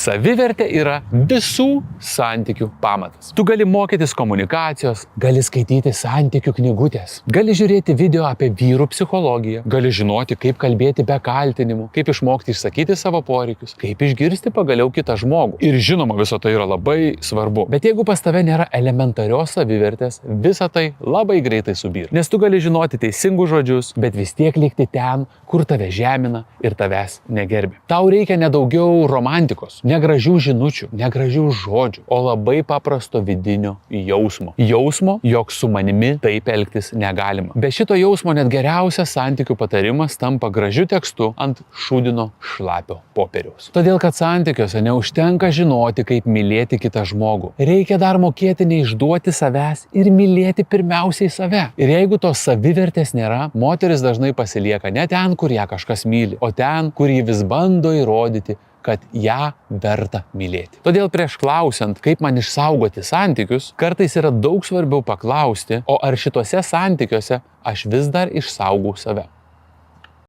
Savivertė yra visų santykių pamatas. Tu gali mokytis komunikacijos, gali skaityti santykių knygutės, gali žiūrėti video apie vyrų psichologiją, gali žinoti, kaip kalbėti be kaltinimų, kaip išmokti išsakyti savo poreikius, kaip išgirsti pagaliau kitą žmogų. Ir žinoma, viso tai yra labai svarbu. Bet jeigu pas tave nėra elementarios savivertės, visa tai labai greitai subyra. Nes tu gali žinoti teisingus žodžius, bet vis tiek likti ten, kur tave žemina ir tavęs negerbė. Tau reikia nedaugiau romantikos, negražių žinučių, negražių žodžių, o labai paprasto vidinio jausmo. Jausmo, jog su manimi taip elgtis negalima. Be šito jausmo net geriausias santykių patarimas tampa gražiu tekstu ant šūdino šlapio popieriaus. Todėl, kad santykiuose neužtenka žinoti, kaip mylėti kitą žmogų. Reikia dar mokėti neišduoti savęs ir mylėti pirmiausiai save. Ir jeigu tos savivertės nėra, moteris dažnai pasilieka ne ten, kur ją kažkas myli, o ten, kur ji vis bando įrodyti, kad ją verta mylėti. Todėl prieš klausiant, kaip man išsaugoti santykius, kartais yra daug svarbiau paklausti, o ar šituose santykiuose aš vis dar išsaugau save.